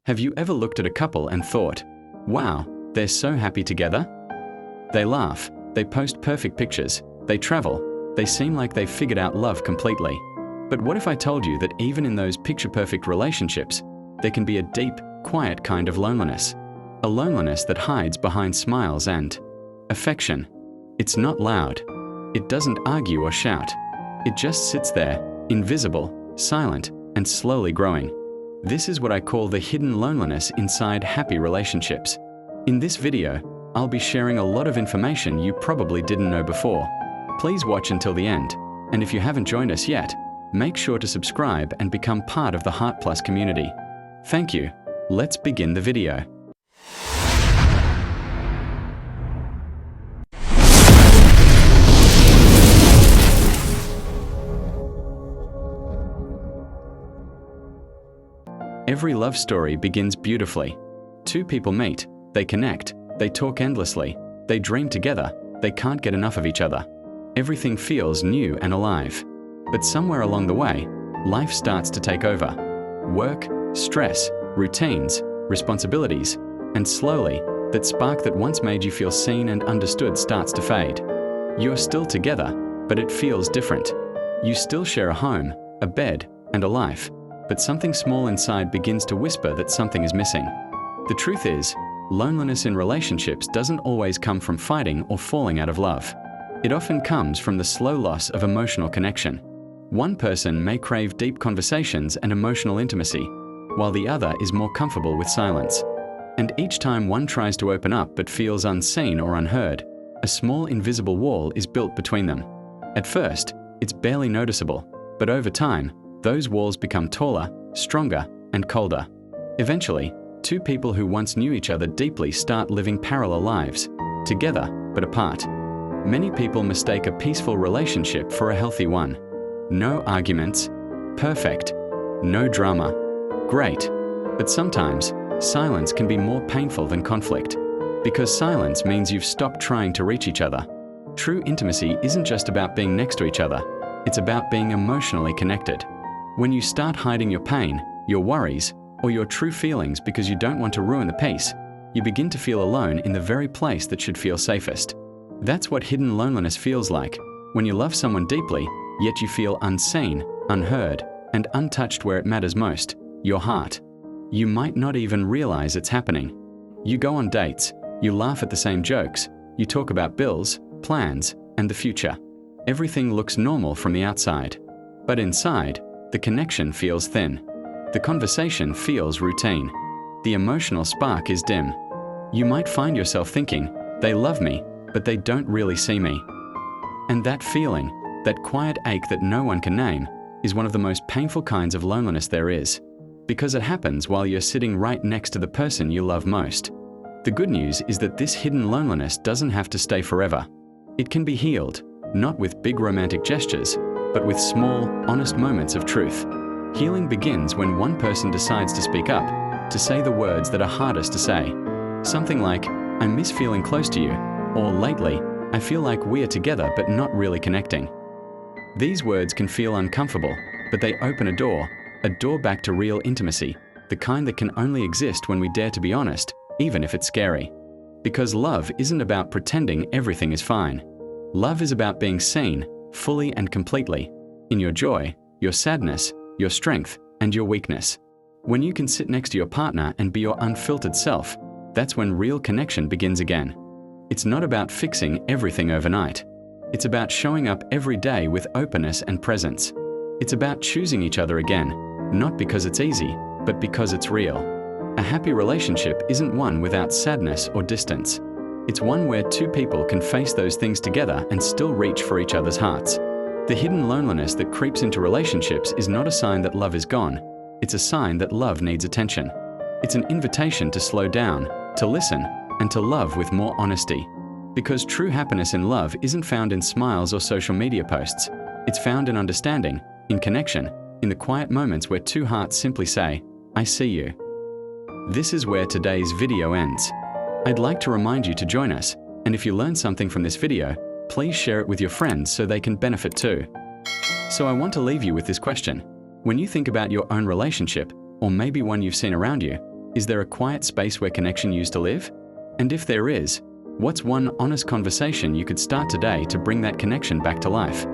Have you ever looked at a couple and thought, wow, they're so happy together? They laugh, they post perfect pictures, they travel, they seem like they've figured out love completely. But what if I told you that even in those picture-perfect relationships, there can be a deep, quiet kind of loneliness? A loneliness that hides behind smiles and affection. It's not loud. It doesn't argue or shout. It just sits there, invisible, silent, and slowly growing. This is what I call the hidden loneliness inside happy relationships. In this video, I'll be sharing a lot of information you probably didn't know before. Please watch until the end, and if you haven't joined us yet, make sure to subscribe and become part of the Heart Plus community. Thank you. Let's begin the video. Every love story begins beautifully. Two people meet, they connect, they talk endlessly, they dream together, they can't get enough of each other. Everything feels new and alive. But somewhere along the way, life starts to take over. Work, stress, routines, responsibilities, and slowly, that spark that once made you feel seen and understood starts to fade. You're still together, but it feels different. You still share a home, a bed, and a life. But something small inside begins to whisper that something is missing. The truth is, loneliness in relationships doesn't always come from fighting or falling out of love. It often comes from the slow loss of emotional connection. One person may crave deep conversations and emotional intimacy, while the other is more comfortable with silence. And each time one tries to open up but feels unseen or unheard, a small invisible wall is built between them. At first, it's barely noticeable, but over time, those walls become taller, stronger, and colder. Eventually, two people who once knew each other deeply start living parallel lives, together but apart. Many people mistake a peaceful relationship for a healthy one. No arguments, perfect, no drama, great. But sometimes, silence can be more painful than conflict, because silence means you've stopped trying to reach each other. True intimacy isn't just about being next to each other, it's about being emotionally connected. When you start hiding your pain, your worries, or your true feelings because you don't want to ruin the peace, you begin to feel alone in the very place that should feel safest. That's what hidden loneliness feels like, when you love someone deeply, yet you feel unseen, unheard, and untouched where it matters most, your heart. You might not even realize it's happening. You go on dates, you laugh at the same jokes, you talk about bills, plans, and the future. Everything looks normal from the outside. But inside, the connection feels thin. The conversation feels routine. The emotional spark is dim. You might find yourself thinking, they love me, but they don't really see me. And that feeling, that quiet ache that no one can name, is one of the most painful kinds of loneliness there is, because it happens while you're sitting right next to the person you love most. The good news is that this hidden loneliness doesn't have to stay forever. It can be healed, not with big romantic gestures, but with small, honest moments of truth. Healing begins when one person decides to speak up, to say the words that are hardest to say. Something like, I miss feeling close to you, or lately, I feel like we're together but not really connecting. These words can feel uncomfortable, but they open a door back to real intimacy, the kind that can only exist when we dare to be honest, even if it's scary. Because love isn't about pretending everything is fine. Love is about being seen, fully and completely, in your joy, your sadness, your strength, and your weakness. When you can sit next to your partner and be your unfiltered self, that's when real connection begins again. It's not about fixing everything overnight. It's about showing up every day with openness and presence. It's about choosing each other again, not because it's easy, but because it's real. A happy relationship isn't one without sadness or distance. It's one where two people can face those things together and still reach for each other's hearts. The hidden loneliness that creeps into relationships is not a sign that love is gone. It's a sign that love needs attention. It's an invitation to slow down, to listen, and to love with more honesty. Because true happiness in love isn't found in smiles or social media posts. It's found in understanding, in connection, in the quiet moments where two hearts simply say, I see you. This is where today's video ends. I'd like to remind you to join us, and if you learned something from this video, please share it with your friends so they can benefit too. So I want to leave you with this question. When you think about your own relationship, or maybe one you've seen around you, Is there a quiet space where connection used to live? And if there is, what's one honest conversation you could start today to bring that connection back to life?